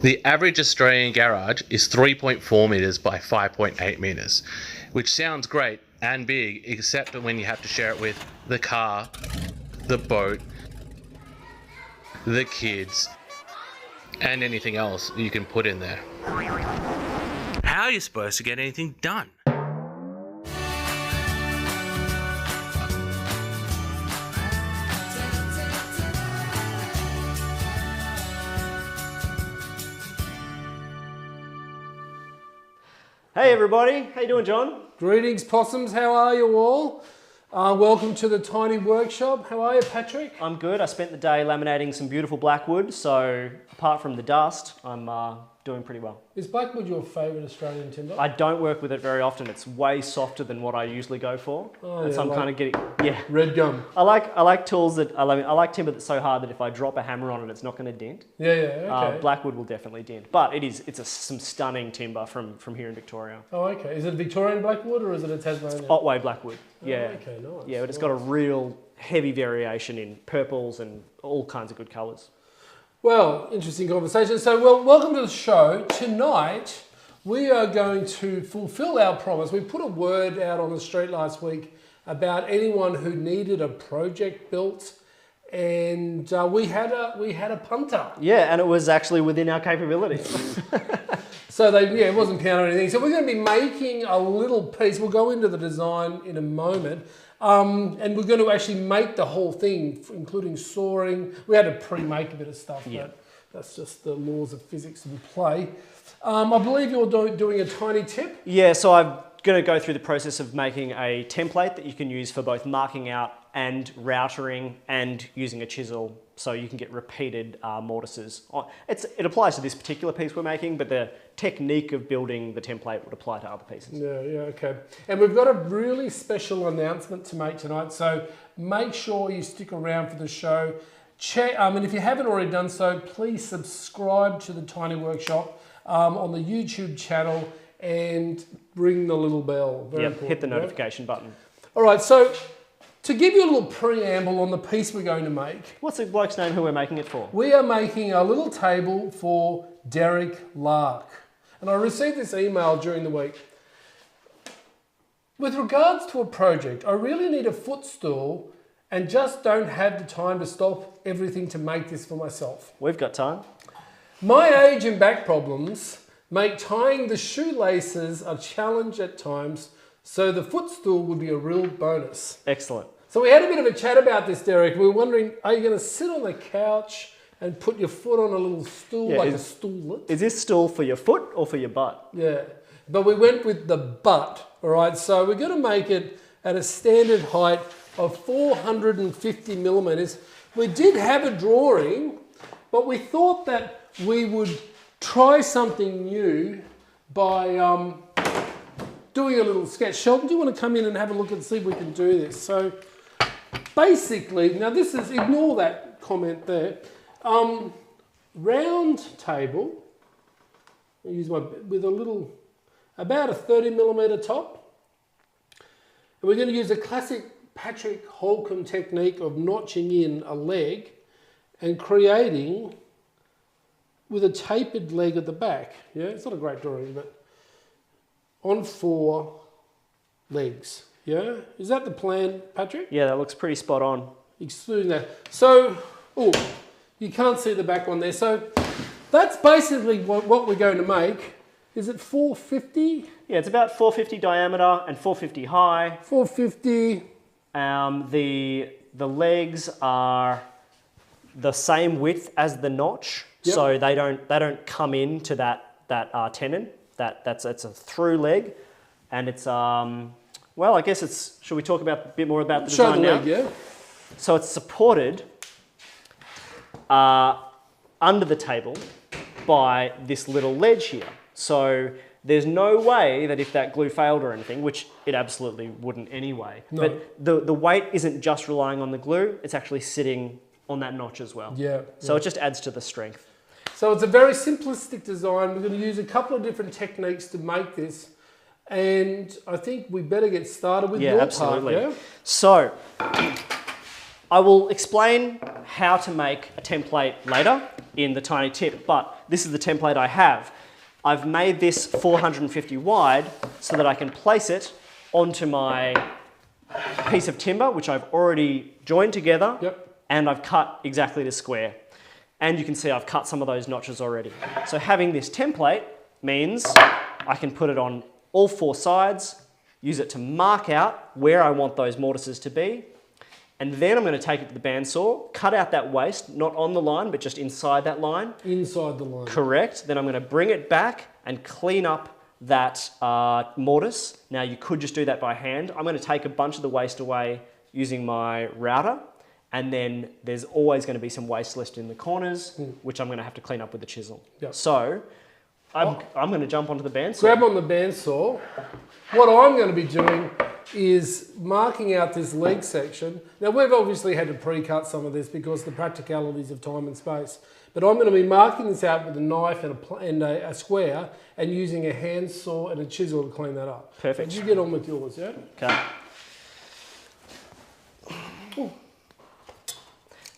The average Australian garage is 3.4 metres by 5.8 metres, which sounds great and big, except when you have to share it with the car, the boat, the kids, and anything else you can put in there. How are you supposed to get anything done? Hey everybody, how you doing, John? Greetings, possums. How are you all? Welcome to the Tiny Workshop. How are you, Patrick? I'm good. I spent the day laminating some beautiful blackwood, so apart from the dust, I'm doing pretty well. Is blackwood your favourite Australian timber? I don't work with it very often. It's way softer than what I usually go for. Oh, and yeah, so I'm like kind of getting, yeah. Red gum. I like tools that, I like timber that's so hard that if I drop a hammer on it, it's not going to dent. Yeah, okay. Blackwood will definitely dent, but it's some stunning timber from here in Victoria. Oh, okay. Is it Victorian blackwood or is it a Tasmanian? Otway blackwood, yeah. Oh, okay, nice. Yeah, but it's got a real heavy variation in purples and all kinds of good colours. Well, interesting conversation. So, welcome to the show. Tonight, we are going to fulfill our promise. We put a word out on the street last week about anyone who needed a project built, and we had a punter. Yeah, and it was actually within our capabilities. So it wasn't pound or anything. So we're going to be making a little piece. We'll go into the design in a moment. And we're going to actually make the whole thing, including sawing. We had to pre-make a bit of stuff, but that's just the laws of physics in play. I believe you're doing a tiny tip. Yeah, so I'm going to go through the process of making a template that you can use for both marking out and routering and using a chisel so you can get repeated mortises. It applies to this particular piece we're making, but the technique of building the template would apply to other pieces. Yeah, okay. And we've got a really special announcement to make tonight, so make sure you stick around for the show. And if you haven't already done so, please subscribe to the Tiny Workshop on the YouTube channel and ring the little bell. Very important, hit the notification button. All right, so to give you a little preamble on the piece we're going to make. What's the bloke's name who we're making it for? We are making a little table for Derek Lark. And I received this email during the week. With regards to a project, I really need a footstool and just don't have the time to stop everything to make this for myself. We've got time. My age and back problems make tying the shoelaces a challenge at times, so the footstool would be a real bonus. Excellent. So we had a bit of a chat about this, Derek. We were wondering, are you going to sit on the couch and put your foot on a little stool, a stoolet? Is this stool for your foot or for your butt? Yeah, but we went with the butt, all right? So we're going to make it at a standard height of 450 millimeters. We did have a drawing, but we thought that we would try something new by doing a little sketch. Sheldon, do you want to come in and have a look and see if we can do this? So basically, now this is, ignore that comment there. Round table, I use with a little, about a 30 millimeter top. And we're going to use a classic Patrick Holcomb technique of notching in a leg and creating with a tapered leg at the back. Yeah, it's not a great drawing, but on 4 legs. Yeah, is that the plan, Patrick? Yeah, that looks pretty spot on. Excluding that. So, you can't see the back one there. So that's basically what we're going to make. Is it 450? Yeah, it's about 450 diameter and 450 high. 450. The legs are the same width as the notch, so they don't come into that tenon. It's a through leg, and it's well, I guess it's. Should we talk a bit more about the design now? Show the leg, yeah. So it's supported under the table by this little ledge here. So there's no way that if that glue failed or anything, which it absolutely wouldn't anyway, but the weight isn't just relying on the glue, it's actually sitting on that notch as well. Yeah. So it just adds to the strength. So it's a very simplistic design. We're going to use a couple of different techniques to make this. And I think we better get started with your absolutely. part, yeah? So I will explain how to make a template later, in the tiny tip, but this is the template I have. I've made this 450 wide so that I can place it onto my piece of timber, which I've already joined together, and I've cut exactly to square. And you can see I've cut some of those notches already. So having this template means I can put it on all 4 sides, use it to mark out where I want those mortises to be, and then I'm going to take it to the bandsaw, cut out that waste, not on the line, but just inside that line. Inside the line. Correct. Then I'm going to bring it back and clean up that mortise. Now you could just do that by hand. I'm going to take a bunch of the waste away using my router, and then there's always going to be some waste left in the corners, which I'm going to have to clean up with the chisel. So I'm going to jump onto the bandsaw. Grab on the bandsaw. What I'm going to be doing is marking out this leg section. Now we've obviously had to pre-cut some of this because of the practicalities of time and space, but I'm going to be marking this out with a knife and a square and using a hand saw and a chisel to clean that up. Perfect. You get on with yours, yeah? Okay.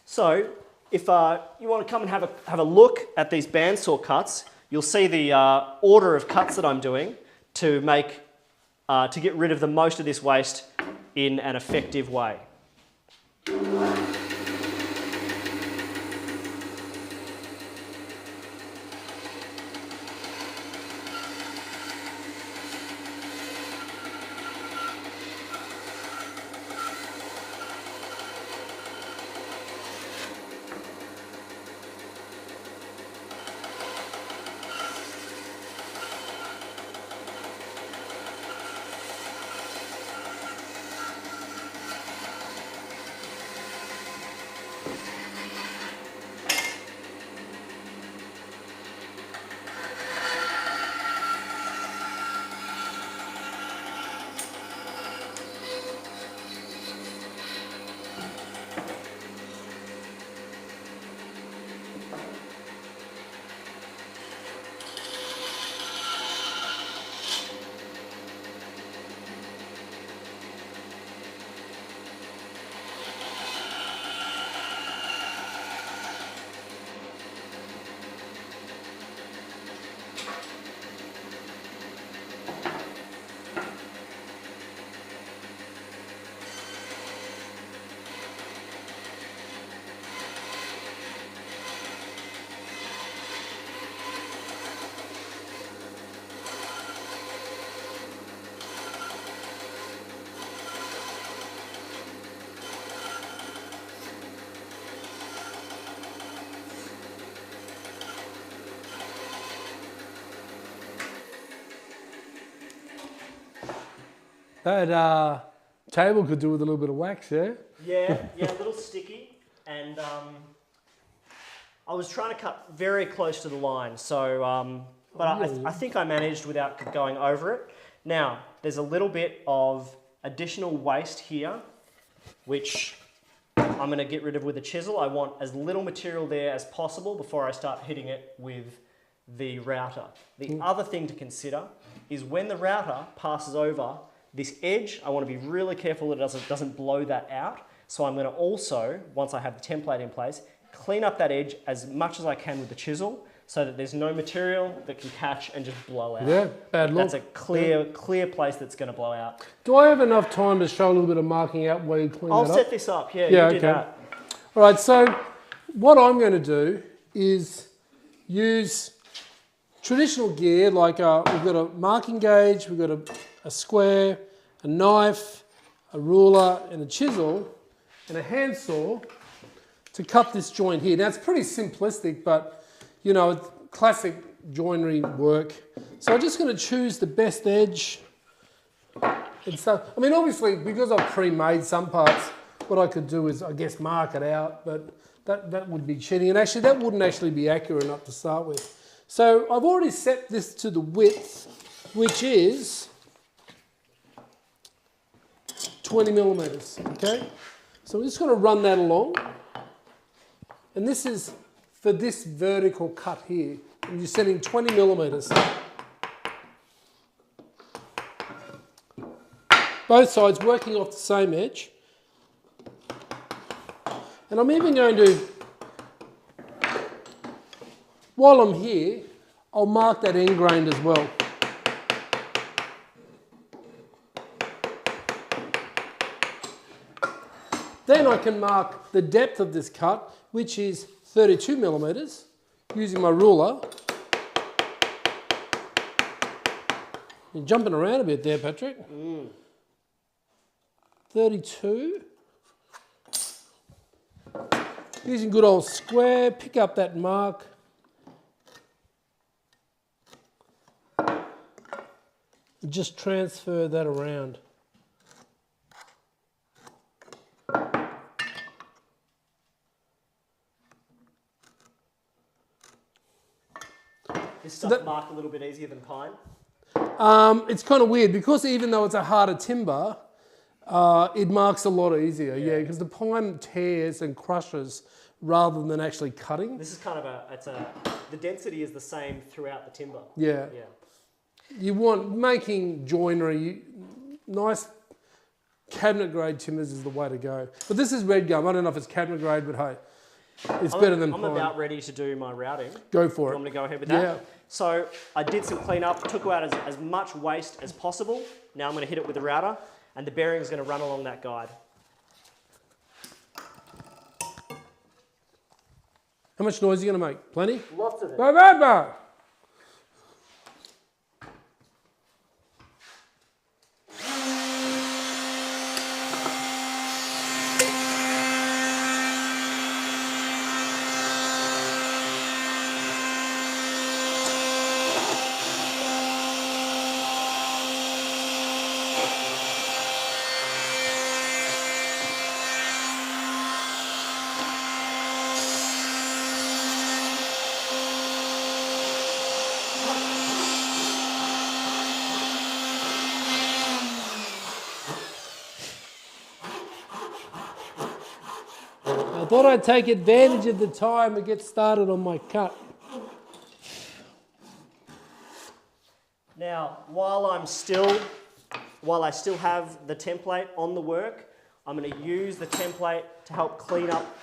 So if you want to come and have a look at these bandsaw cuts, you'll see the order of cuts that I'm doing to get rid of the most of this waste in an effective way. That table could do with a little bit of wax, yeah? Yeah, a little sticky, and I was trying to cut very close to the line, so but I think I managed without going over it. Now, there's a little bit of additional waste here, which I'm going to get rid of with a chisel. I want as little material there as possible before I start hitting it with the router. The other thing to consider is when the router passes over this edge, I want to be really careful that it doesn't blow that out. So I'm going to also, once I have the template in place, clean up that edge as much as I can with the chisel so that there's no material that can catch and just blow out. Yeah, bad luck. That's a clear place that's going to blow out. Do I have enough time to show a little bit of marking out where you clean that up? I'll set this up, yeah, you do that. All right, so what I'm going to do is use traditional gear, like we've got a marking gauge, we've got a square, a knife, a ruler and a chisel and a handsaw to cut this joint here. Now it's pretty simplistic, but you know, it's classic joinery work. So I'm just going to choose the best edge and stuff. I mean, obviously, because I've pre-made some parts, what I could do is, I guess, mark it out, but that would be cheating. And actually, that wouldn't actually be accurate enough to start with. So I've already set this to the width, which is 20 millimeters, okay? So I'm just going to run that along. And this is for this vertical cut here. And you're setting 20 millimeters. Both sides working off the same edge. And I'm even going to while I'm here, I'll mark that end grain as well. Then I can mark the depth of this cut, which is 32 millimeters, using my ruler. You're jumping around a bit there, Patrick. 32. Using good old square, pick up that mark. And just transfer that around. Is stuff marked a little bit easier than pine? It's kind of weird because even though it's a harder timber, it marks a lot easier. Yeah, because the pine tears and crushes rather than actually cutting. This is kind of the density is the same throughout the timber. Yeah. You want making joinery, nice cabinet grade timbers is the way to go. But this is red gum. I don't know if it's cabinet grade, but hey, it's better than pine. I'm about ready to do my routing. Go for it. You want me to go ahead with that? Yeah. So I did some cleanup, took out as much waste as possible. Now I'm going to hit it with the router, and the bearing is going to run along that guide. How much noise are you going to make? Plenty? Lots of it. Bah, bah, bah. I thought I'd take advantage of the time and get started on my cut. Now, while I still have the template on the work, I'm going to use the template to help clean up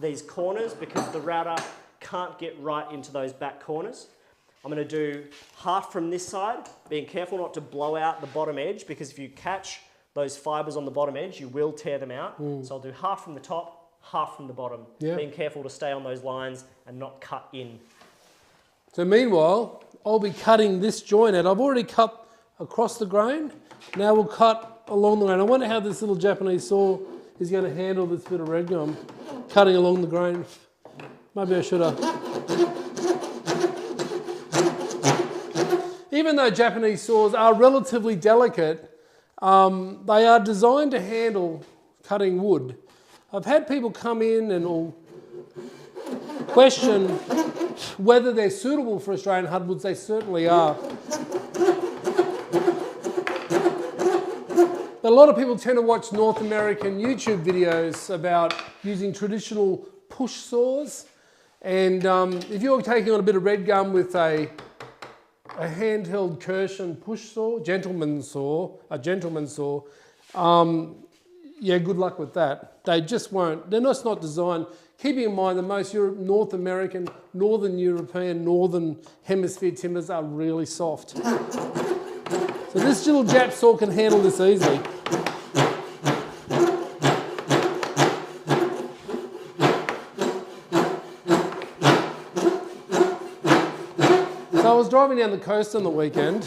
these corners because the router can't get right into those back corners. I'm going to do half from this side, being careful not to blow out the bottom edge because if you catch those fibres on the bottom edge, you will tear them out. So I'll do half from the top, half from the bottom, being careful to stay on those lines and not cut in. So meanwhile, I'll be cutting this joint out. I've already cut across the grain. Now we'll cut along the grain. I wonder how this little Japanese saw is going to handle this bit of red gum cutting along the grain. Maybe I should have. Even though Japanese saws are relatively delicate, they are designed to handle cutting wood. I've had people come in and all question whether they're suitable for Australian hardwoods. They certainly are. But a lot of people tend to watch North American YouTube videos about using traditional push saws. And if you're taking on a bit of red gum with a handheld Kirshen push saw, gentleman's saw, yeah, good luck with that. They just won't. They're just not designed. Keeping in mind that most North American, Northern European, Northern Hemisphere timbers are really soft. So this little Jap saw can handle this easily. So I was driving down the coast on the weekend.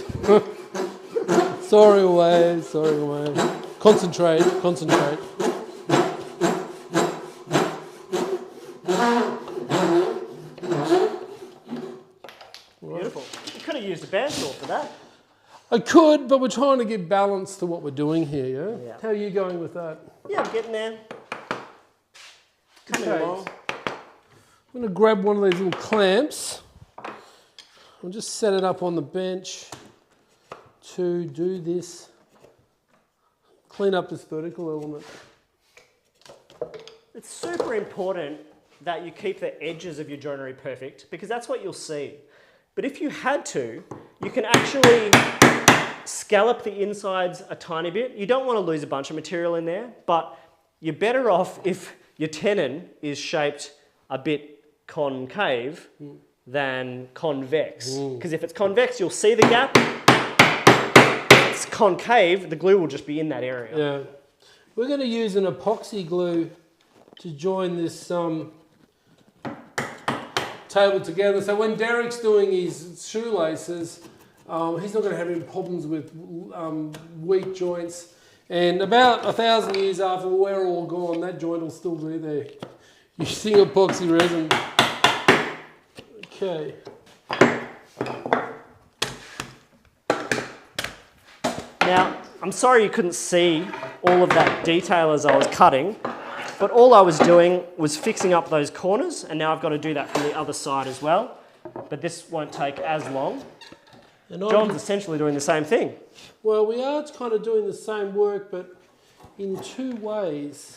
Sorry away. Concentrate. Beautiful. You could have used a bandsaw for that. I could, but we're trying to give balance to what we're doing here, yeah? How are you going with that? Yeah, I'm getting there. Coming along. I'm going to grab one of these little clamps. I'll just set it up on the bench to do this. Clean up this vertical element. It's super important that you keep the edges of your joinery perfect because that's what you'll see. But if you had to, you can actually scallop the insides a tiny bit. You don't want to lose a bunch of material in there, but you're better off if your tenon is shaped a bit concave than convex. Because if it's convex, you'll see the gap. If it's concave, the glue will just be in that area. Yeah. We're going to use an epoxy glue to join this table together. So when Derek's doing his shoelaces, he's not going to have any problems with weak joints. And about 1,000 years after we're all gone, that joint will still be there using epoxy resin. Okay. Now, I'm sorry you couldn't see all of that detail as I was cutting, but all I was doing was fixing up those corners, and now I've got to do that from the other side as well. But this won't take as long. And John's essentially doing the same thing. Well, we are kind of doing the same work, but in two ways.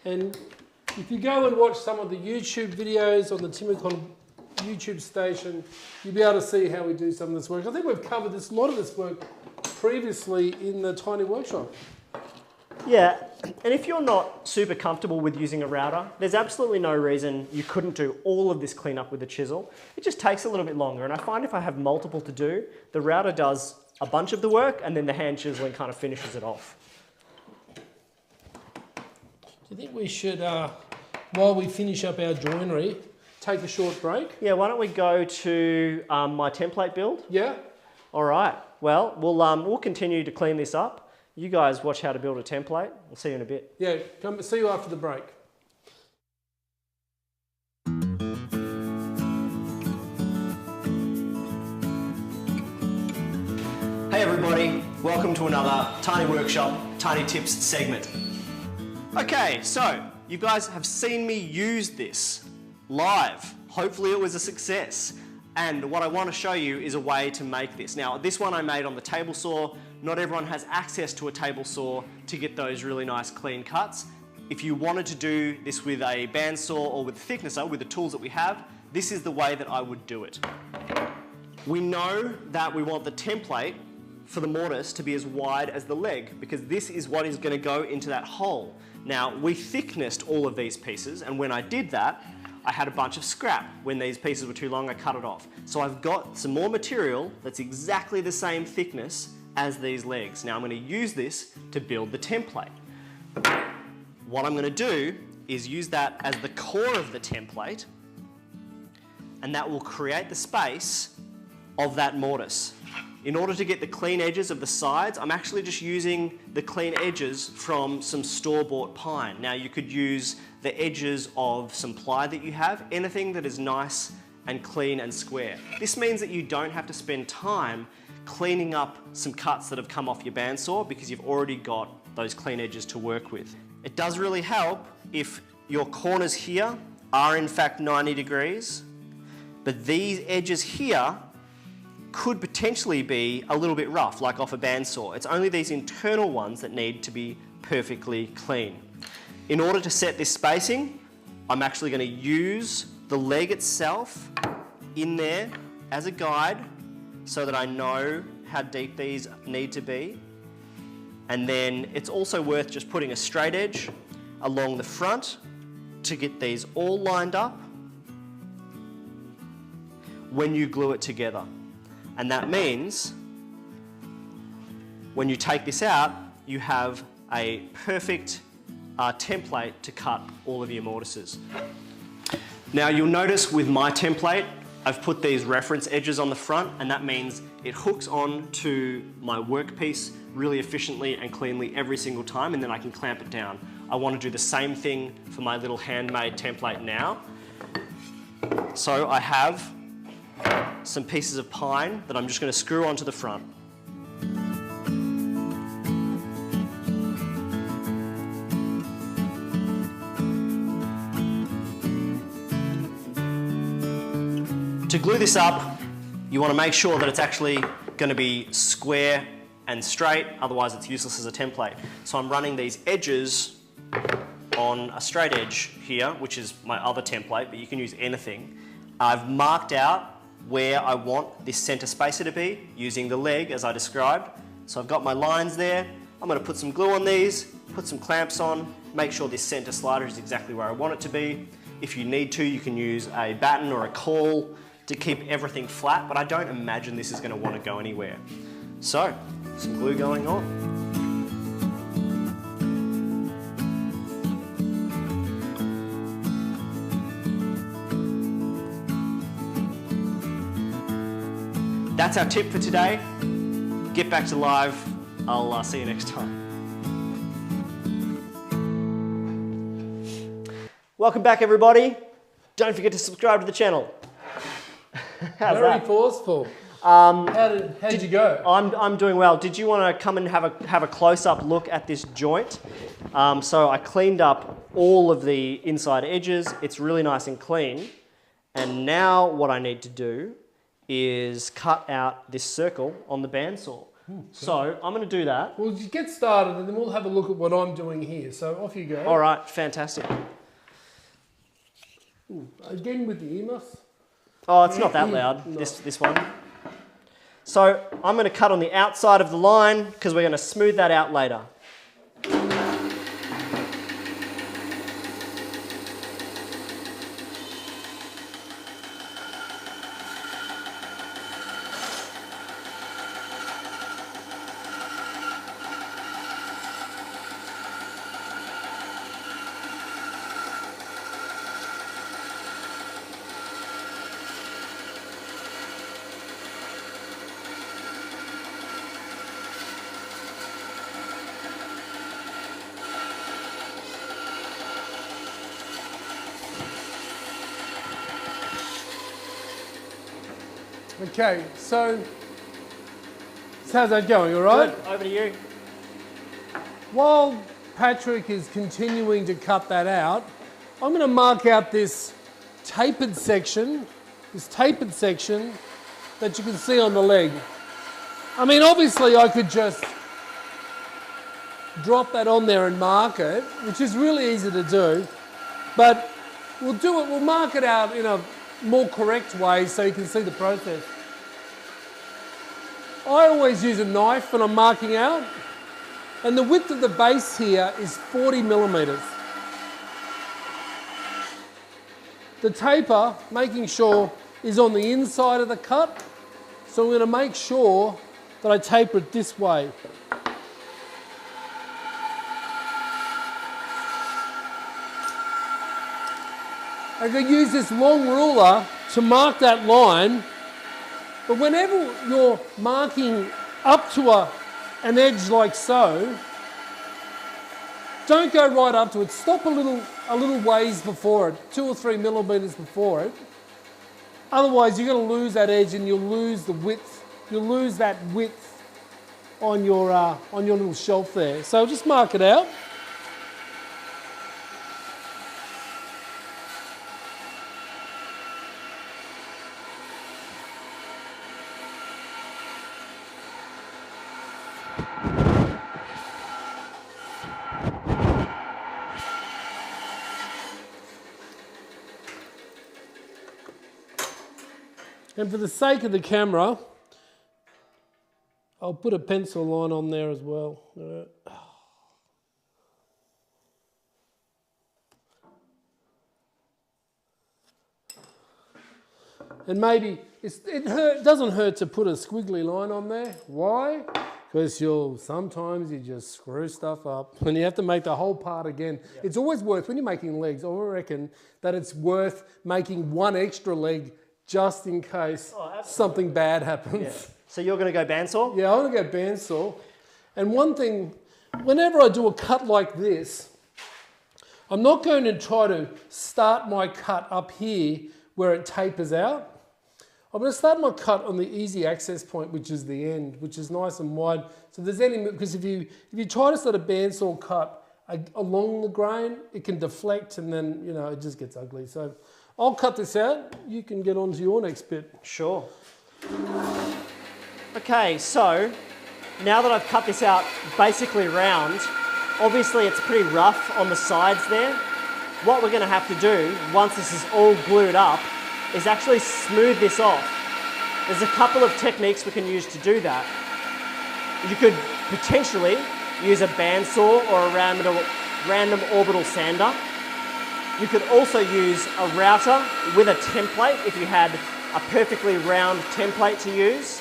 And if you go and watch some of the YouTube videos on the Timbercon YouTube station, you'll be able to see how we do some of this work. I think we've covered a lot of this work previously in the Tiny Workshop. Yeah, and if you're not super comfortable with using a router, there's absolutely no reason you couldn't do all of this cleanup with a chisel. It just takes a little bit longer, and I find if I have multiple to do, the router does a bunch of the work, and then the hand chiseling kind of finishes it off. Do you think we should, while we finish up our joinery, take a short break? Yeah, why don't we go to my template build? Yeah? All right, well, we'll continue to clean this up. You guys watch how to build a template. I'll see you in a bit. Yeah, come see you after the break. Hey everybody, welcome to another Tiny Workshop, Tiny Tips segment. Okay, so you guys have seen me use this live. Hopefully it was a success. And what I want to show you is a way to make this. Now, this one I made on the table saw. Not everyone has access to a table saw to get those really nice clean cuts. If you wanted to do this with a bandsaw or with a thicknesser, with the tools that we have, this is the way that I would do it. We know that we want the template for the mortise to be as wide as the leg, because this is what is going to go into that hole. Now, we thicknessed all of these pieces, and when I did that, I had a bunch of scrap. When these pieces were too long, I cut it off. So I've got some more material that's exactly the same thickness as these legs. Now I'm going to use this to build the template. What I'm going to do is use that as the core of the template, and that will create the space of that mortise. In order to get the clean edges of the sides, I'm actually just using the clean edges from some store-bought pine. Now you could use the edges of some ply that you have, anything that is nice and clean and square. This means that you don't have to spend time cleaning up some cuts that have come off your bandsaw because you've already got those clean edges to work with. It does really help if your corners here are in fact 90 degrees, but these edges here could potentially be a little bit rough, like off a bandsaw. It's only these internal ones that need to be perfectly clean. In order to set this spacing, I'm actually going to use the leg itself in there as a guide so that I know how deep these need to be. And then it's also worth just putting a straight edge along the front to get these all lined up when you glue it together. And that means when you take this out, you have a perfect template to cut all of your mortises. Now you'll notice with my template, I've put these reference edges on the front, and that means it hooks on to my workpiece really efficiently and cleanly every single time, and then I can clamp it down. I want to do the same thing for my little handmade template now. So I have some pieces of pine that I'm just going to screw onto the front. To glue this up, you want to make sure that it's actually going to be square and straight, otherwise it's useless as a template. So I'm running these edges on a straight edge here, which is my other template, but you can use anything. I've marked out where I want this center spacer to be using the leg as I described. So I've got my lines there. I'm going to put some glue on these, put some clamps on, make sure this center slider is exactly where I want it to be. If you need to, you can use a batten or a caul to keep everything flat, but I don't imagine this is going to want to go anywhere. So, some glue going on. That's our tip for today. Get back to live. I'll see you next time. Welcome back, everybody. Don't forget to subscribe to the channel. How's Very that? forceful. How'd you go? I'm doing well. Did you want to come and have a close-up look at this joint? So I cleaned up all of the inside edges. It's really nice and clean. And now what I need to do is cut out this circle on the bandsaw. So I'm going to do that. Well, you get started and then we'll have a look at what I'm doing here. So off you go. All right, fantastic. Again with the earmuffs. Oh, it's not that loud, No. this one. So I'm going to cut on the outside of the line because we're going to smooth that out later. Okay, so how's that going, all right? Good, over to you. While Patrick is continuing to cut that out, I'm going to mark out this tapered section that you can see on the leg. I mean, obviously I could just drop that on there and mark it, which is really easy to do, but we'll mark it out in a more correct way so you can see the process. I always use a knife when I'm marking out, and the width of the base here is 40 millimeters. The taper, making sure, is on the inside of the cut, so I'm going to make sure that I taper it this way. I can use this long ruler to mark that line, but whenever you're marking up to an edge like so, don't go right up to it. Stop a little ways before it, 2 or 3 millimeters before it. Otherwise, you're going to lose that edge and you'll lose the width. You'll lose that width on your little shelf there. So just mark it out. And for the sake of the camera, I'll put a pencil line on there as well. And maybe it doesn't hurt to put a squiggly line on there. Why? Because sometimes you just screw stuff up and you have to make the whole part again. Yeah. It's always worth, when you're making legs, I reckon that it's worth making one extra leg just in case something bad happens. Yeah. So you're going to go bandsaw? Yeah, I'm going to go bandsaw. And one thing, whenever I do a cut like this, I'm not going to try to start my cut up here where it tapers out. I'm going to start my cut on the easy access point, which is the end, which is nice and wide. So there's because if you try to start a bandsaw cut along the grain, it can deflect and then, it just gets ugly. So I'll cut this out. You can get on to your next bit. Sure. Okay, so now that I've cut this out basically round, obviously it's pretty rough on the sides there. What we're going to have to do, once this is all glued up, is actually smooth this off. There's a couple of techniques we can use to do that. You could potentially use a bandsaw or a random orbital sander. You could also use a router with a template if you had a perfectly round template to use.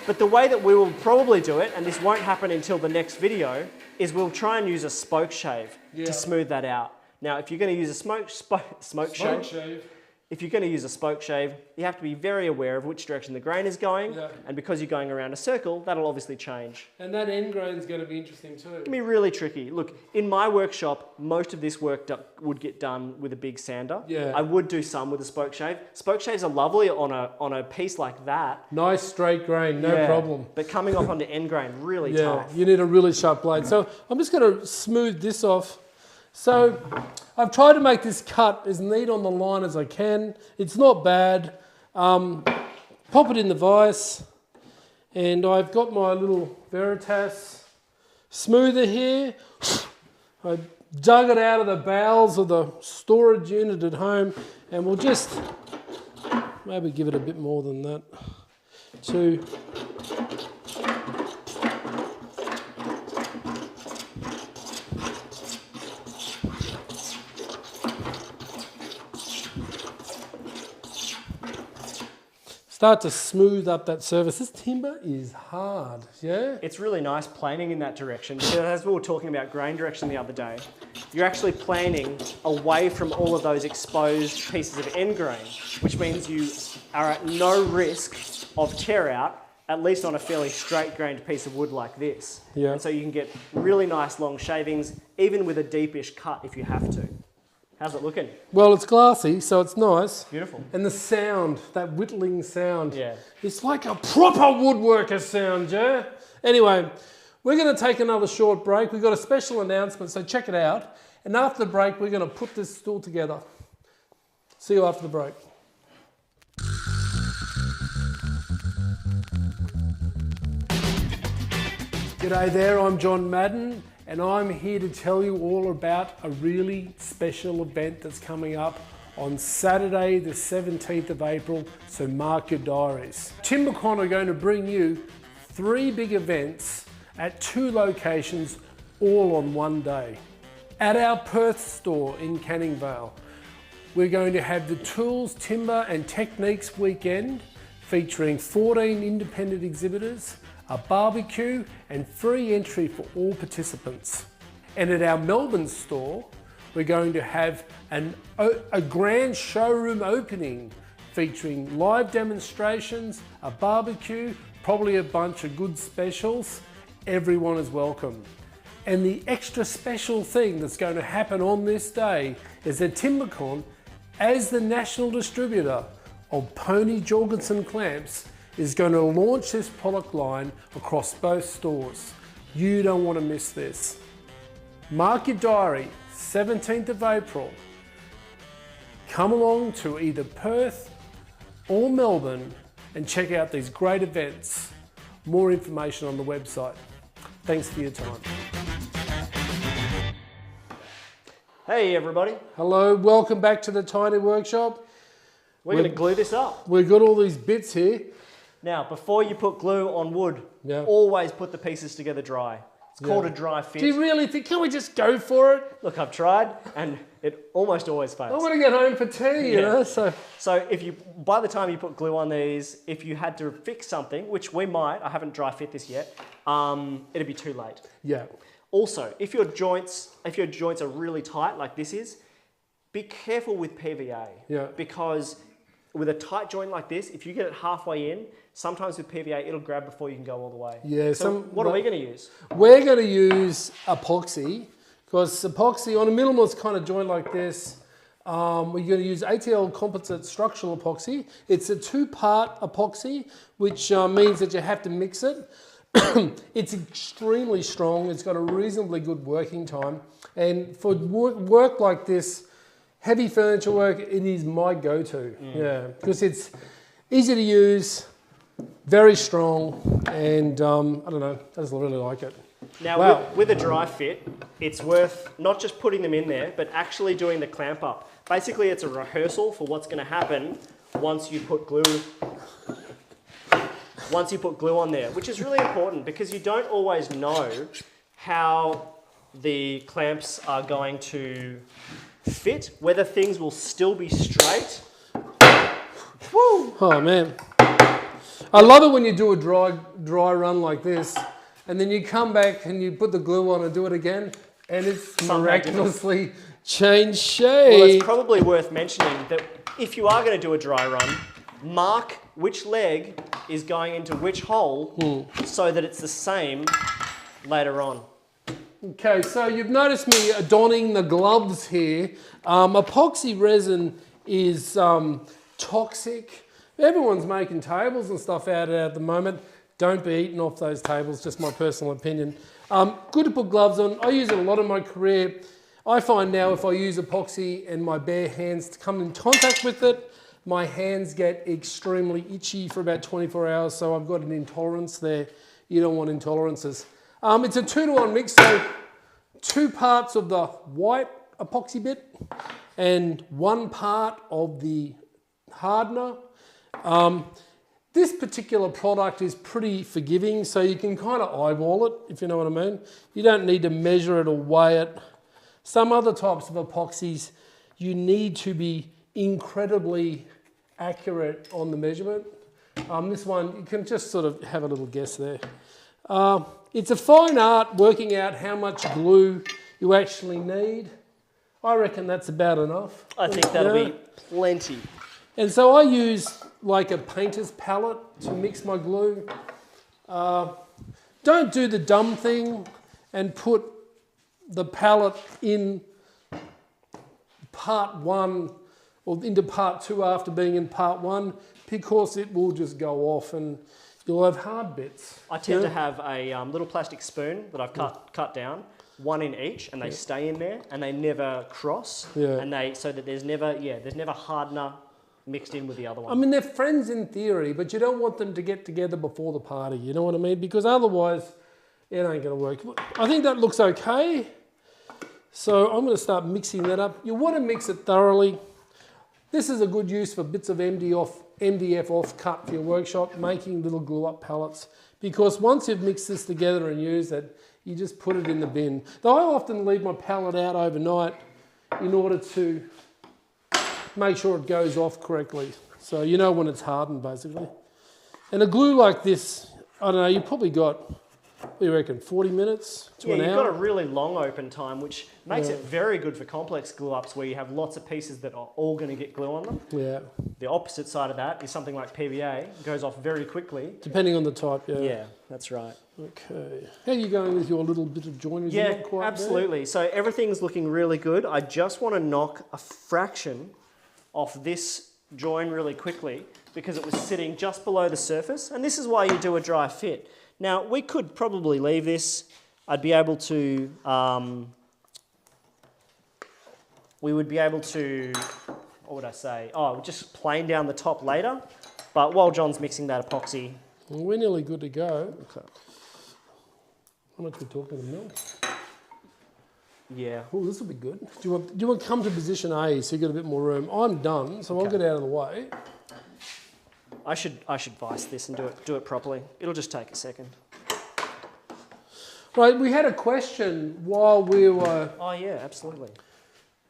But the way that we will probably do it, and this won't happen until the next video, is we'll try and use a spoke shave to smooth that out. Now, if you're going to use a smoke shave, if you're going to use a spoke shave, you have to be very aware of which direction the grain is going, and because you're going around a circle, that'll obviously change. And that end grain is going to be interesting too. It can be really tricky. Look, in my workshop, most of this work would get done with a big sander. Yeah. I would do some with a spoke shave. Spoke shaves are lovely on a piece like that. Nice straight grain, no problem. But coming off onto end grain, really tough. You need a really sharp blade. So I'm just going to smooth this off. So I've tried to make this cut as neat on the line as I can. It's not bad. Pop it in the vise, and I've got my little Veritas smoother here. I dug it out of the bowels of the storage unit at home, and we'll just maybe give it a bit more than that to start to smooth up that surface. This timber is hard, yeah? It's really nice planing in that direction, because as we were talking about grain direction the other day, you're actually planing away from all of those exposed pieces of end grain, which means you are at no risk of tear out, at least on a fairly straight grained piece of wood like this. Yeah. And so you can get really nice long shavings, even with a deepish cut if you have to. How's it looking? Well, it's glassy, so it's nice. Beautiful. And the sound, that whittling sound. Yeah. It's like a proper woodworker sound, yeah? Anyway, we're going to take another short break. We've got a special announcement, so check it out. And after the break, we're going to put this stool together. See you after the break. G'day there, I'm John Madden, and I'm here to tell you all about a really special event that's coming up on Saturday the 17th of April, so mark your diaries. TimberCon are going to bring you 3 big events at 2 locations all on one day. At our Perth store in Canning Vale, we're going to have the Tools, Timber and Techniques weekend featuring 14 independent exhibitors, a barbecue and free entry for all participants. And at our Melbourne store, we're going to have a grand showroom opening featuring live demonstrations, a barbecue, probably a bunch of good specials. Everyone is welcome. And the extra special thing that's going to happen on this day is that TimberCon, as the national distributor of Pony Jorgensen clamps, is going to launch this product line across both stores. You don't want to miss this. Mark your diary, 17th of April. Come along to either Perth or Melbourne and check out these great events. More information on the website. Thanks for your time. Hey everybody. Hello, welcome back to the Tiny Workshop. We're going to glue this up. We've got all these bits here. Now, before you put glue on wood, always put the pieces together dry. It's called a dry fit. Do you really think, can we just go for it? Look, I've tried and it almost always fails. I want to get home for tea, you know, so. So if you, by the time you put glue on these, if you had to fix something, which we might, I haven't dry fit this yet, it'd be too late. Yeah. Also, if your joints are really tight like this is, be careful with PVA. Yeah. Because with a tight joint like this, if you get it halfway in, sometimes with PVA, it'll grab before you can go all the way. Yeah. So what are we going to use? We're going to use epoxy, because epoxy on a minimalist kind of joint like this, we're going to use ATL composite structural epoxy. It's a 2-part epoxy, which means that you have to mix it. It's extremely strong. It's got a reasonably good working time. And for work like this, heavy furniture work, it is my go-to. Yeah, because it's easy to use, very strong, and I don't know, I just really like it. Now, with a dry fit, it's worth not just putting them in there, but actually doing the clamp up. Basically, it's a rehearsal for what's going to happen once you put glue on there, which is really important because you don't always know how the clamps are going to fit, whether things will still be straight. Woo! Oh man. I love it when you do a dry run like this, and then you come back and you put the glue on and do it again, and it's miraculously changed shade. Well, it's probably worth mentioning that if you are going to do a dry run, mark which leg is going into which hole so that it's the same later on. Okay, so you've noticed me donning the gloves here. Epoxy resin is toxic. Everyone's making tables and stuff out of it at the moment. Don't be eating off those tables, just my personal opinion. Good to put gloves on. I use it a lot in my career. I find now if I use epoxy and my bare hands come in contact with it, my hands get extremely itchy for about 24 hours, so I've got an intolerance there. You don't want intolerances. It's a 2-to-1 mix, so 2 parts of the white epoxy bit and 1 part of the hardener. This particular product is pretty forgiving, so you can kind of eyeball it, if you know what I mean. You don't need to measure it or weigh it. Some other types of epoxies, you need to be incredibly accurate on the measurement. This one, you can just sort of have a little guess there. It's a fine art working out how much glue you actually need. I reckon that's about enough. I think that'll be plenty. And so I use like a painter's palette to mix my glue. Don't do the dumb thing and put the palette in part 1 or into part 2 after being in part 1, because it will just go off and you'll have hard bits. I tend to have a little plastic spoon that I've cut down, 1 in each, and they stay in there and they never cross. And so that there's never hardener mixed in with the other one. I mean, they're friends in theory, but you don't want them to get together before the party, you know what I mean? Because otherwise, it ain't gonna work. I think that looks okay. So I'm gonna start mixing that up. You wanna mix it thoroughly. This is a good use for bits of MDF off cut for your workshop, making little glue up pallets. Because once you've mixed this together and used it, you just put it in the bin. Though I often leave my pallet out overnight in order to make sure it goes off correctly. So you know when it's hardened, basically. And a glue like this, I don't know, you probably got, what do you reckon, 40 minutes to an hour? Yeah, you've got a really long open time, which makes it very good for complex glue ups where you have lots of pieces that are all going to get glue on them. Yeah. The opposite side of that is something like PVA. It goes off very quickly. Depending on the type, yeah. Yeah, that's right. Okay. How are you going with your little bit of joinery? Yeah, absolutely. So everything's looking really good. I just want to knock a fraction off this join really quickly because it was sitting just below the surface, and this is why you do a dry fit. Now, we could probably leave this. I'd be able to, we would be able to, what would I say? Oh, just plane down the top later. But while John's mixing that epoxy. Well, we're nearly good to go. Okay. How much are we talking a mil? Yeah. Oh, this will be good. Do you want to come to position A so you get a bit more room? I'm done, so I'll get out of the way. I should vice this and do it properly. It'll just take a second. Right, we had a question while we were. Oh yeah, absolutely.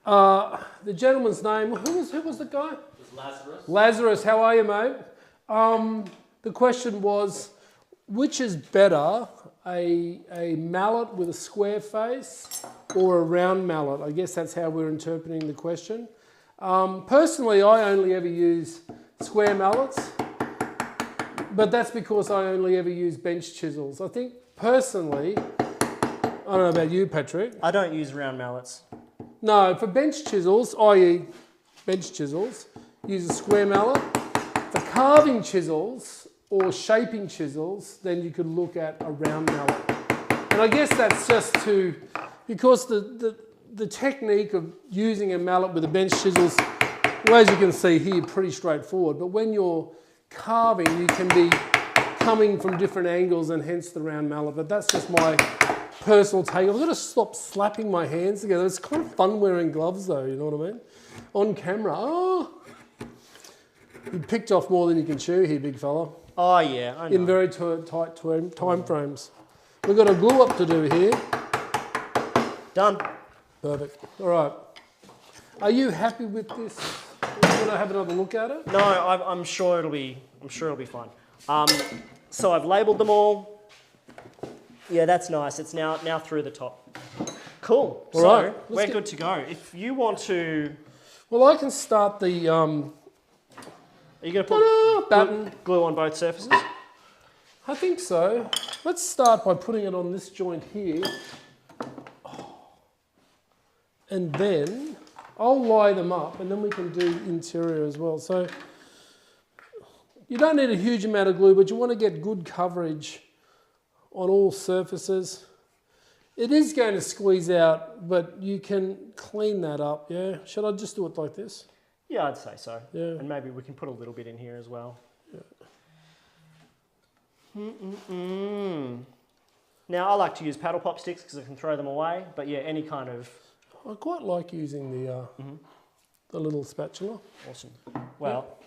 The gentleman's name. Who was the guy? It was Lazarus. Lazarus, how are you, mate? The question was, which is better, a mallet with a square face or a round mallet? I guess that's how we're interpreting the question. Personally, I only ever use square mallets, but that's because I only ever use bench chisels. I think personally, I don't know about you, Patrick. I don't use round mallets. No, for bench chisels, i.e. bench chisels, use a square mallet. For carving chisels or shaping chisels, then you could look at a round mallet. And I guess that's just because the technique of using a mallet with a bench chisels, well, as you can see here, pretty straightforward. But when you're carving, you can be coming from different angles and hence the round mallet. But that's just my personal take. I've got to stop slapping my hands together. It's kind of fun wearing gloves though, you know what I mean? On camera, you picked off more than you can chew here, big fella. Oh yeah, I know. In very tight time frames. We've got a glue up to do here. Done. Perfect. All right. Are you happy with this? You want to have another look at it? No, I'm sure it'll be fine. So I've labelled them all. Yeah, that's nice. It's now through the top. Cool. All so right, we're good to go. If you want to, Well, I can start the. are you going to put glue on both surfaces? I think so. Let's start by putting it on this joint here. And then I'll lie them up and then we can do interior as well. So you don't need a huge amount of glue, but you want to get good coverage on all surfaces. It is going to squeeze out, but you can clean that up, yeah? Should I just do it like this? Yeah, I'd say so. Yeah. And maybe we can put a little bit in here as well. Now, I like to use paddle pop sticks because I can throw them away, but yeah, any kind of... I quite like using the little spatula. Awesome. Well,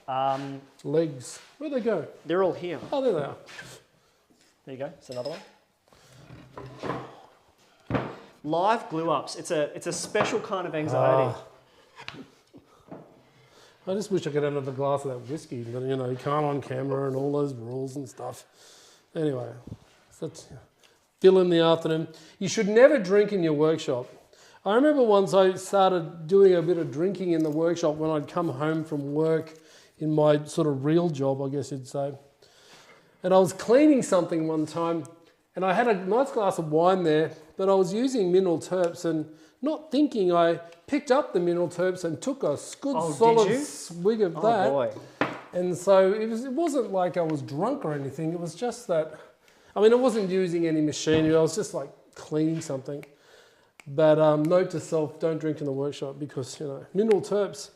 Legs, where'd they go? they're all here. Oh, there they are. There you go, it's another one. Live glue ups, it's a special kind of anxiety. I just wish I could have another glass of that whiskey, but you know, you can't on camera and all those rules and stuff. Anyway, so that's fill in the afternoon. You should never drink in your workshop. I remember once I started doing a bit of drinking in the workshop when I'd come home from work in my sort of real job, I guess you'd say. And I was cleaning something one time and I had a nice glass of wine there, but I was using mineral terps and not thinking, I picked up the mineral terps and took a good solid swig of that. Boy. And so it wasn't like I was drunk or anything. It was just that, I mean, I wasn't using any machinery. I was just like cleaning something. But note to self, don't drink in the workshop because, you know, mineral terps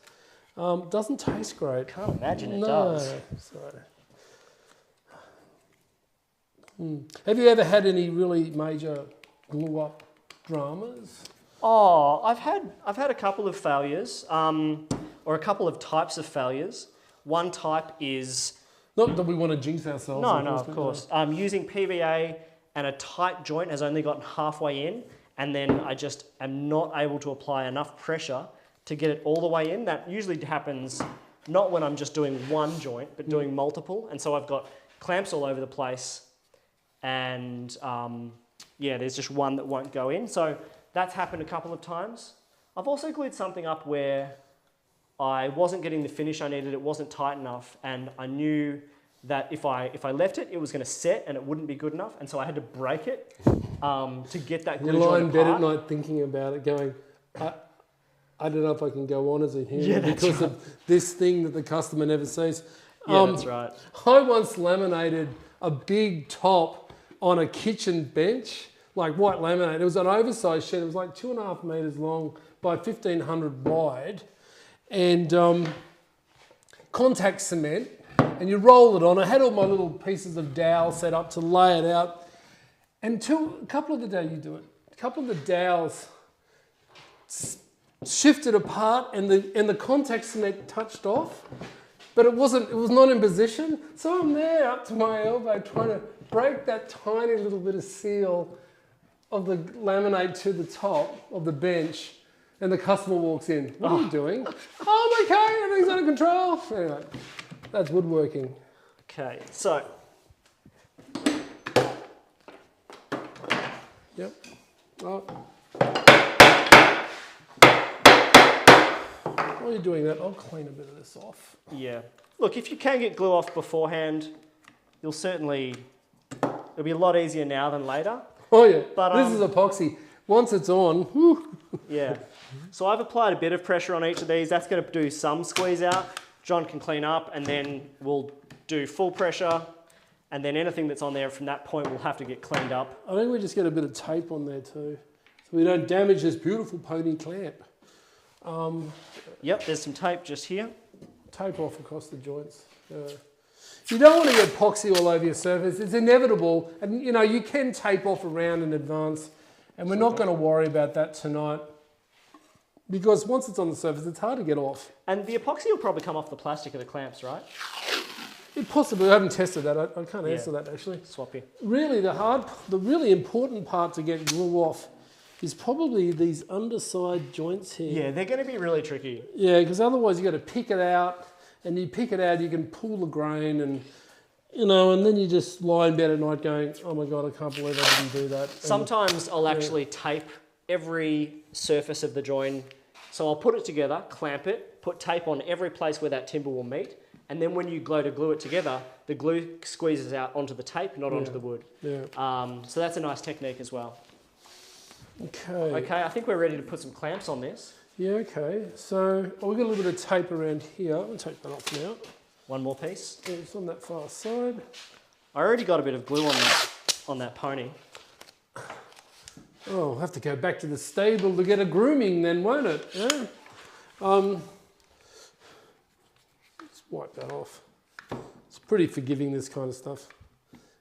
doesn't taste great. Can't imagine it does. So. Have you ever had any really major glue up dramas? Oh, I've had a couple of failures, or a couple of types of failures. One type is... Not that we want to jinx ourselves. No, of course. Using PVA and a tight joint has only gotten halfway in, and then I just am not able to apply enough pressure to get it all the way in. That usually happens not when I'm just doing one joint, but doing multiple. And so I've got clamps all over the place, and yeah, there's just one that won't go in. So that's happened a couple of times. I've also glued something up where I wasn't getting the finish I needed, it wasn't tight enough, and I knew that if I left it, it was going to set and it wouldn't be good enough, and so I had to break it to get that glue joint apart. You lie in bed at night thinking about it, going, I don't know if I can go on as a human because of this thing that the customer never sees. Yeah, that's right. I once laminated a big top on a kitchen bench, like white laminate. It was an oversized shed. It was like 2.5 meters long by 1,500 wide, and contact cement. And you roll it on. I had all my little pieces of dowel set up to lay it out. And a couple of the days you do it. A couple of the dowels shifted apart, and the contact cement touched off, but it was not in position. So I'm there up to my elbow trying to break that tiny little bit of seal of the laminate to the top of the bench, and the customer walks in. What are you doing? Oh, I'm okay, everything's under control. Anyway, that's woodworking. Okay, so. Yep. Oh. While you're doing that, I'll clean a bit of this off. Yeah. Look, if you can get glue off beforehand, it'll be a lot easier now than later. Oh yeah, but, this is epoxy. Once it's on, whew. Yeah. So I've applied a bit of pressure on each of these. That's going to do some squeeze out. John can clean up, and then we'll do full pressure, and then anything that's on there from that point will have to get cleaned up. I think we just get a bit of tape on there too, so we don't damage this beautiful pony clamp. Yep, there's some tape just here. Tape off across the joints. You don't want to get epoxy all over your surface. It's inevitable, and you know you can tape off around in advance, and we're not going to worry about that tonight. Because once it's on the surface, it's hard to get off. And the epoxy will probably come off the plastic of the clamps, right? It possibly, I haven't tested that. I can't answer that actually. Swappy. Really, the really important part to get glue off is probably these underside joints here. Yeah, they're going to be really tricky. Yeah, because otherwise you got to pick it out, and you pick it out, you can pull the grain, and and then you just lie in bed at night going, oh my God, I can't believe I didn't do that. Sometimes I'll actually tape every surface of the join. So I'll put it together, clamp it, put tape on every place where that timber will meet, and then when you go to glue it together, the glue squeezes out onto the tape, not onto the wood. Yeah. So that's a nice technique as well. Okay. Okay, I think we're ready to put some clamps on this. Yeah, okay. So we've got a little bit of tape around here. I'll take that off now. One more piece. Yeah, it's on that far side. I already got a bit of glue on that pony. Oh, I'll have to go back to the stable to get a grooming then, won't it? Yeah. Let's wipe that off. It's pretty forgiving, this kind of stuff,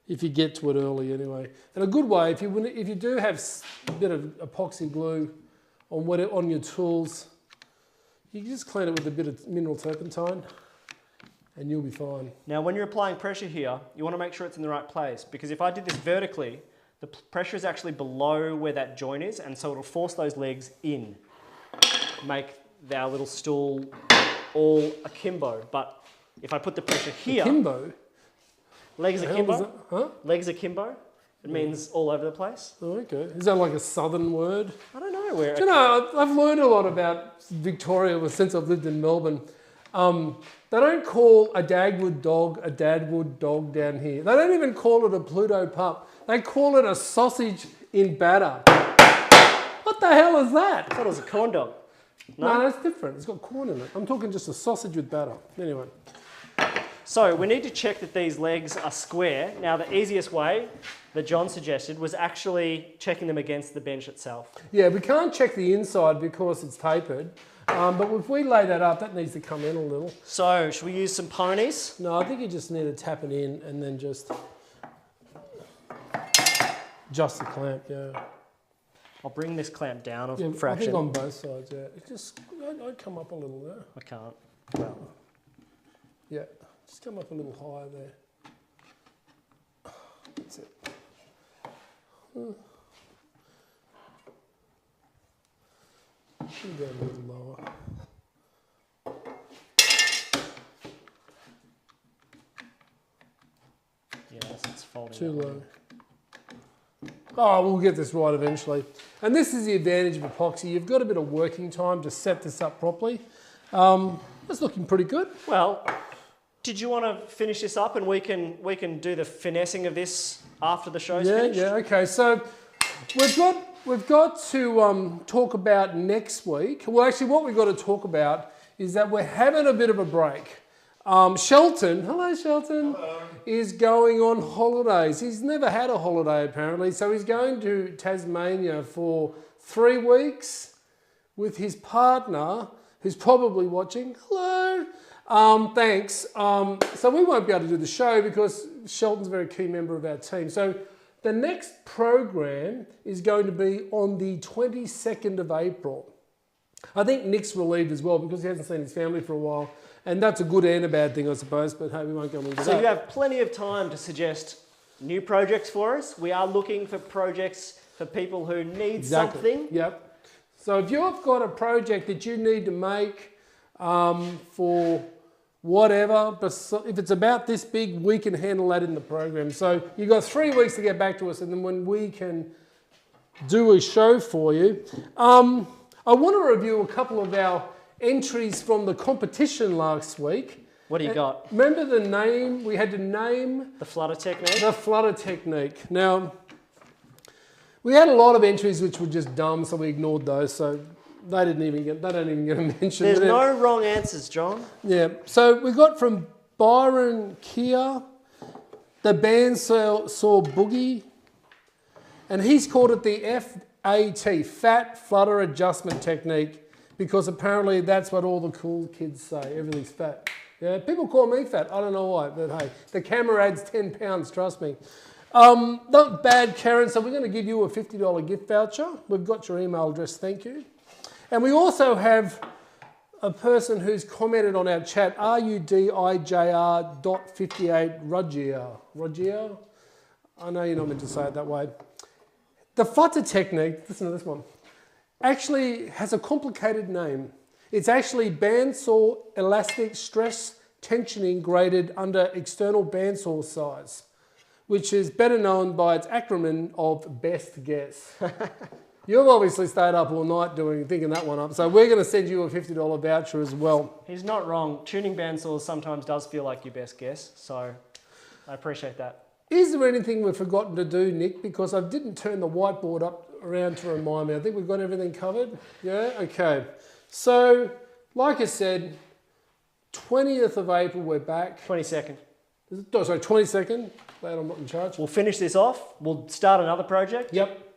if you get to it early anyway. And a good way, if you do have a bit of epoxy glue on your tools, you can just clean it with a bit of mineral turpentine and you'll be fine. Now when you're applying pressure here, you want to make sure it's in the right place, because if I did this vertically, the pressure is actually below where that joint is, and so it'll force those legs in, make our little stool all akimbo. But if I put the pressure here... Akimbo? Legs akimbo? Huh? Legs akimbo. It means all over the place. Oh, okay. Is that like a southern word? I don't know where... Do you know, I've learned a lot about Victoria since I've lived in Melbourne. They don't call a Dagwood dog down here. They don't even call it a Pluto pup. They call it a sausage in batter. What the hell is that? I thought it was a corn dog. No, that's different. It's got corn in it. I'm talking just a sausage with batter. Anyway. So we need to check that these legs are square. Now the easiest way that John suggested was actually checking them against the bench itself. Yeah, we can't check the inside because it's tapered. But if we lay that up, that needs to come in a little. So should we use some ponies? No, I think you just need to tap it in and then just adjust the clamp, yeah. I'll bring this clamp down a Yeah, fraction. I think on both sides, yeah. I'd come up a little there. I can't. Well, yeah, just come up a little higher there. That's it. Go a little lower. yes, it's folding. Too low. Oh, we'll get this right eventually. And this is the advantage of epoxy. You've got a bit of working time to set this up properly. It's looking pretty good. Well, did you want to finish this up and we can do the finessing of this after the show's finished? Yeah, okay. So we've got to talk about next week. Well, actually, what we've got to talk about is that we're having a bit of a break. Shelton, hello Shelton, hello, is going on holidays. He's never had a holiday apparently, so he's going to Tasmania for 3 weeks with his partner, who's probably watching. Hello. Thanks. So we won't be able to do the show because Shelton's a very key member of our team. So the next program is going to be on the 22nd of April. I think Nick's relieved as well because he hasn't seen his family for a while. And that's a good and a bad thing, I suppose, but hey, we won't go into that. So you have plenty of time to suggest new projects for us. We are looking for projects for people who need something. Yep. So if you've got a project that you need to make for whatever, but if it's about this big, we can handle that in the program. So you've got 3 weeks to get back to us, and then when we can do a show for you. I want to review a couple of our entries from the competition last week. What do you got? Remember the name? We had to name The flutter technique? the flutter technique. Now, we had a lot of entries which were just dumb, so we ignored those. So they don't even get a mention. There's no wrong answers, John. Yeah. So we got from Byron Kia, the bandsaw boogie, and he's called it the FAT, Fat Flutter Adjustment Technique, because apparently that's what all the cool kids say. Everything's fat. Yeah, people call me fat. I don't know why, but hey, the camera adds 10 pounds, trust me. Not bad, Karen. So we're going to give you a $50 gift voucher. We've got your email address, thank you. And we also have a person who's commented on our chat, RUDIJR.58 Rogier. Rogier? I know you're not meant to say it that way. The flutter technique, listen to this one, actually has a complicated name. It's actually bandsaw elastic stress tensioning graded under external bandsaw size, which is better known by its acronym of best guess. You've obviously stayed up all night thinking that one up, so we're going to send you a $50 voucher as well. He's not wrong. Tuning bandsaws sometimes does feel like your best guess, so I appreciate that. Is there anything we've forgotten to do, Nick? Because I didn't turn the whiteboard up around to remind me. I think we've got everything covered. Yeah, okay. So, like I said, 20th of April we're back. 22nd. Oh, sorry, 22nd. Glad I'm not in charge. We'll finish this off. We'll start another project. Yep.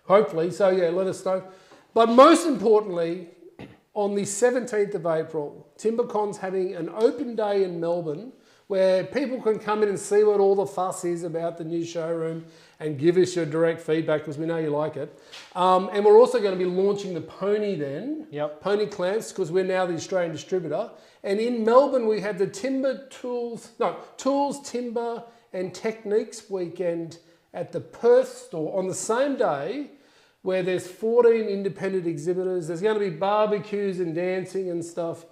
Hopefully. So yeah, let us know. But most importantly, on the 17th of April, TimberCon's having an open day in Melbourne where people can come in and see what all the fuss is about the new showroom and give us your direct feedback because we know you like it. And we're also going to be launching the Pony then. Yep. Pony clamps, because we're now the Australian distributor. And in Melbourne, we have the Tools, Timber and Techniques weekend at the Perth store on the same day, where there's 14 independent exhibitors. There's going to be barbecues and dancing and stuff.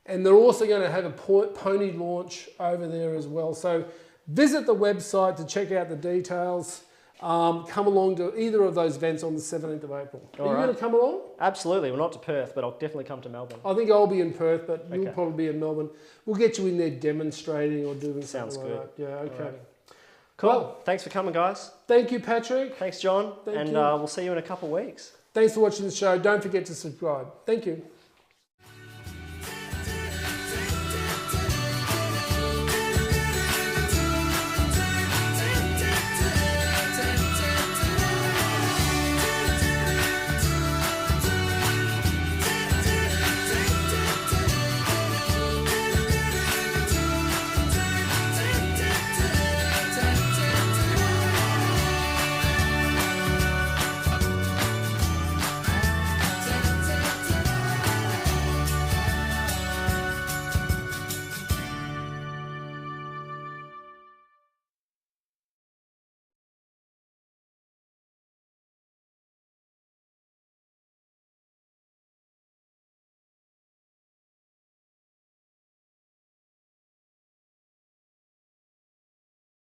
And they're also going to have a pony launch over there as well. So visit the website to check out the details. Come along to either of those events on the 17th of April. Are you going to come along? Absolutely. Well, not to Perth, but I'll definitely come to Melbourne. I think I'll be in Perth, but you'll probably be in Melbourne. We'll get you in there demonstrating or doing something like that. Yeah, okay. Right. Cool. Well, thanks for coming, guys. Thank you, Patrick. Thanks, John. Thank you. We'll see you in a couple of weeks. Thanks for watching the show. Don't forget to subscribe. Thank you.